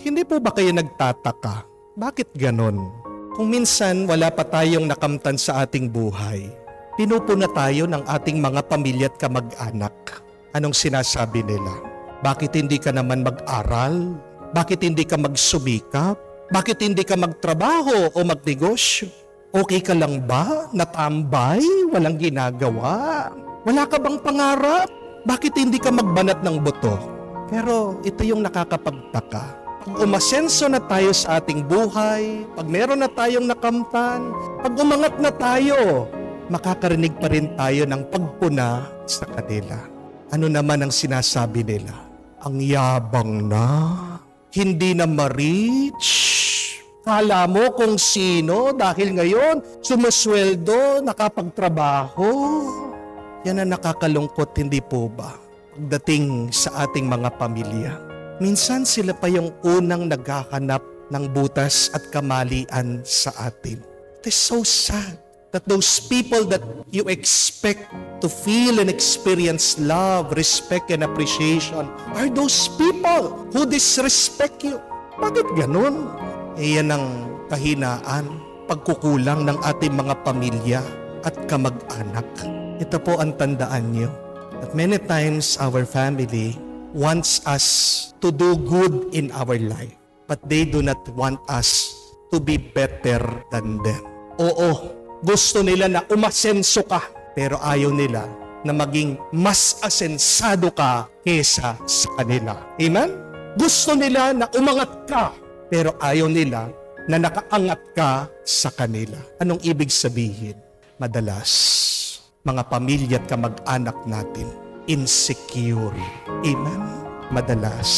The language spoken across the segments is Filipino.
Hindi po ba kayo nagtataka? Bakit ganon? Kung minsan wala pa tayong nakamtan sa ating buhay, pinupuna tayo ng ating mga pamilya at kamag-anak. Anong sinasabi nila? Bakit hindi ka naman mag-aral? Bakit hindi ka magsumikap? Bakit hindi ka magtrabaho o magnegosyo? Okay ka lang ba? Natambay? Walang ginagawa? Wala ka bang pangarap? Bakit hindi ka magbanat ng buto? Pero ito yung nakakapagtaka. Pag umasenso na tayo sa ating buhay, pag meron na tayong nakamtan, pag umangat na tayo, makakarinig pa rin tayo ng pagpuna sa kanila. Ano naman ang sinasabi nila? Ang yabang na, hindi na ma-reach. Kala mo kung sino dahil ngayon sumusweldo, nakapagtrabaho. Yan ang nakakalungkot, hindi po ba? Pagdating sa ating mga pamilya. Minsan sila pa yung unang naghahanap ng butas at kamalian sa atin. It is so sad that those people that you expect to feel and experience love, respect, and appreciation are those people who disrespect you. Bakit ganun? Yan ang kahinaan, pagkukulang ng ating mga pamilya at kamag-anak. Ito po ang tandaan nyo. That many times our family wants us to do good in our life, but they do not want us to be better than them. Oo, gusto nila na umasenso ka, pero ayaw nila na maging mas asensado ka kesa sa kanila. Amen? Gusto nila na umangat ka, pero ayaw nila na nakaangat ka sa kanila. Anong ibig sabihin? Madalas, mga pamilya at kamag-anak natin, insecure. Amen? Madalas,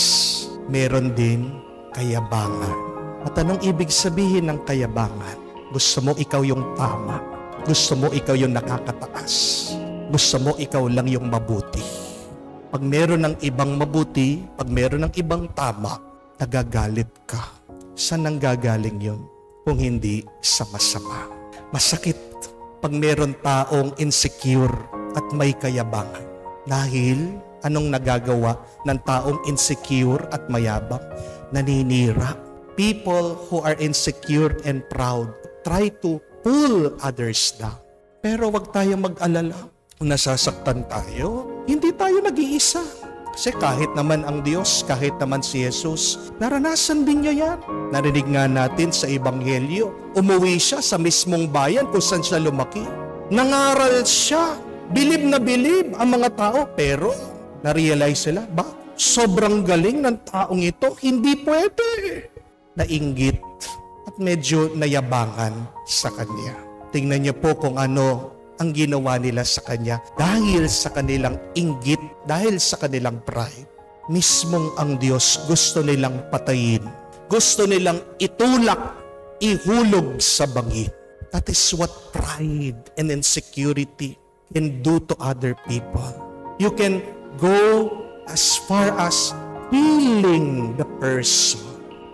meron din kayabangan. At anong ibig sabihin ng kayabangan? Gusto mo ikaw yung tama. Gusto mo ikaw yung nakakataas. Gusto mo ikaw lang yung mabuti. Pag meron ng ibang mabuti, pag meron ng ibang tama, nagagalit ka. Saan nanggagaling yun? Kung hindi sa masama. Masakit pag meron taong insecure at may kayabangan. Dahil anong nagagawa ng taong insecure at mayabang? Naninira. People who are insecure and proud try to pull others down. Pero wag tayong mag-alala. Kung nasasaktan tayo, hindi tayo nag-iisa. Kasi kahit naman ang Diyos, kahit naman si Jesus, naranasan din niya yan. Narinig nga natin sa Ebanghelyo, umuwi siya sa mismong bayan kung saan siya lumaki. Nangaral siya. Bilib na bilib ang mga tao, pero na-realize sila, sobrang galing ng taong ito, hindi pwede. Nainggit at medyo nayabangan sa kanya. Tingnan niyo po kung ano ang ginawa nila sa kanya dahil sa kanilang inggit, dahil sa kanilang pride. Mismong ang Diyos gusto nilang patayin. Gusto nilang itulak, ihulog sa bangin. That is what pride and insecurity can do to other people. You can go as far as killing the person.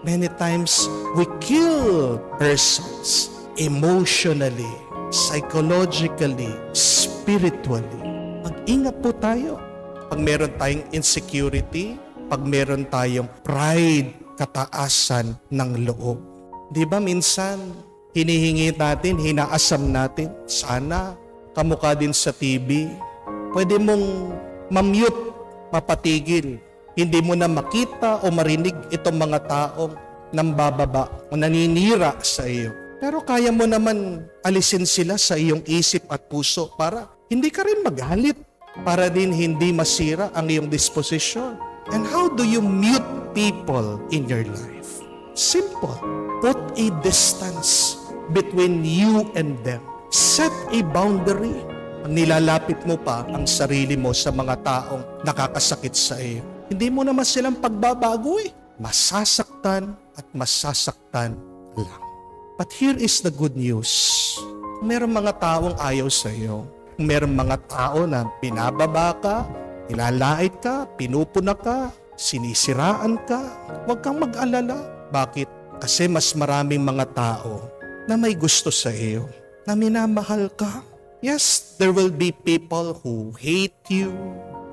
Many times, we kill persons emotionally, psychologically, spiritually. Mag-ingat po tayo. Pag meron tayong insecurity, pag meron tayong pride, kataasan ng loob. Di ba minsan, hinihingi natin, hinaasam natin, sana kamukha din sa TV, pwede mong mamute, mapatigil. Hindi mo na makita o marinig itong mga taong nambababa o naninira sa iyo. Pero kaya mo naman alisin sila sa iyong isip at puso para hindi ka rin magalit, para din hindi masira ang iyong disposition. And how do you mute people in your life? Simple. Put a distance between you and them. Set a boundary. Ang nilalapit mo pa ang sarili mo sa mga taong nakakasakit sa iyo. Hindi mo naman silang pagbabago eh. Masasaktan at masasaktan lang. But here is the good news. Kung merong mga taong ayaw sa iyo, kung merong mga tao na binababa ka, nilalait ka, pinupuna ka, sinisiraan ka, huwag kang mag-alala. Bakit? Kasi mas maraming mga tao na may gusto sa iyo, na minamahal ka. Yes, there will be people who hate you,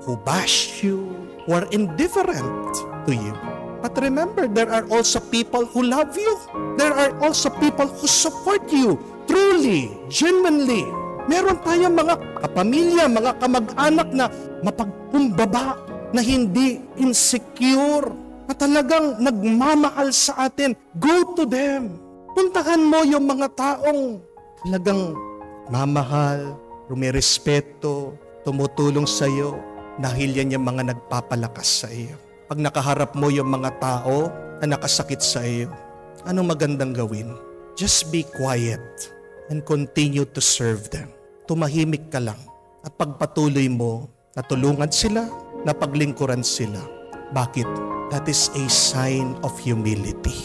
who bash you, who are indifferent to you. But remember, there are also people who love you. There are also people who support you truly, genuinely. Meron tayong mga kapamilya, mga kamag-anak na mapagkumbaba, na hindi insecure, na talagang nagmamahal sa atin. Go to them. Puntahan mo yung mga taong talagang mamahal, rumirespeto, tumutulong sa iyo, dahil yan yung mga nagpapalakas sa iyo. Pag nakaharap mo yung mga tao na nakasakit sa iyo, anong magandang gawin? Just be quiet and continue to serve them. Tumahimik ka lang at pagpatuloy mo na tulungan sila, na paglingkuran sila. Bakit? That is a sign of humility.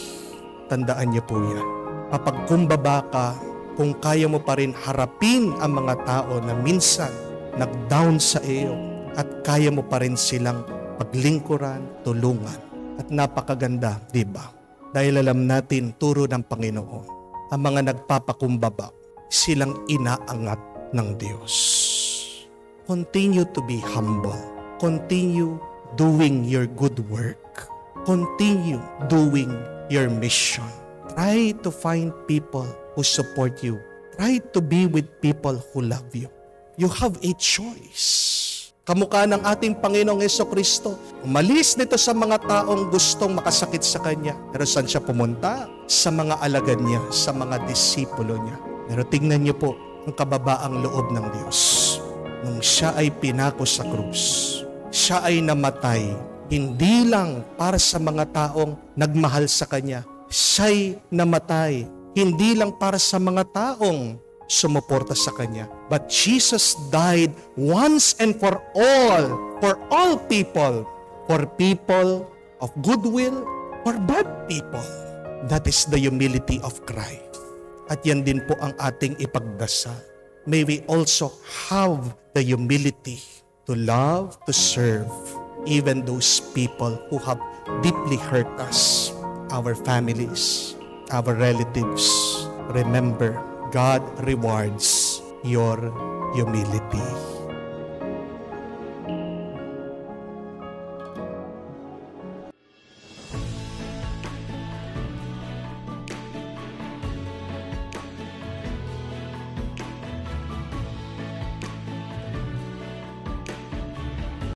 Tandaan niyo po yan. Kapagkumbaba ka, kung kaya mo pa rin harapin ang mga tao na minsan nag-down sa iyo at kaya mo pa rin silang paglingkuran, tulungan. At napakaganda, di ba? Dahil alam natin, turo ng Panginoon, ang mga nagpapakumbaba, silang inaangat ng Diyos. Continue to be humble. Continue doing your good work. Continue doing your mission. Try to find people who support you. Try to be with people who love you. You have a choice. Kamukha ng ating Panginoong Jesucristo, umalis nito sa mga taong gustong makasakit sa Kanya. Pero saan siya pumunta? Sa mga alagad niya, sa mga disipulo niya. Pero tingnan niyo po ang kababaang loob ng Diyos. Nung siya ay pinako sa krus, siya ay namatay, hindi lang para sa mga taong nagmahal sa Kanya. Siya'y namatay, hindi lang para sa mga taong sumuporta sa Kanya. But Jesus died once and for all people of goodwill, for bad people. That is the humility of Christ. At yan din po ang ating ipagdasal. May we also have the humility to love, to serve, even those people who have deeply hurt us, our families, our relatives. Remember, God rewards your humility.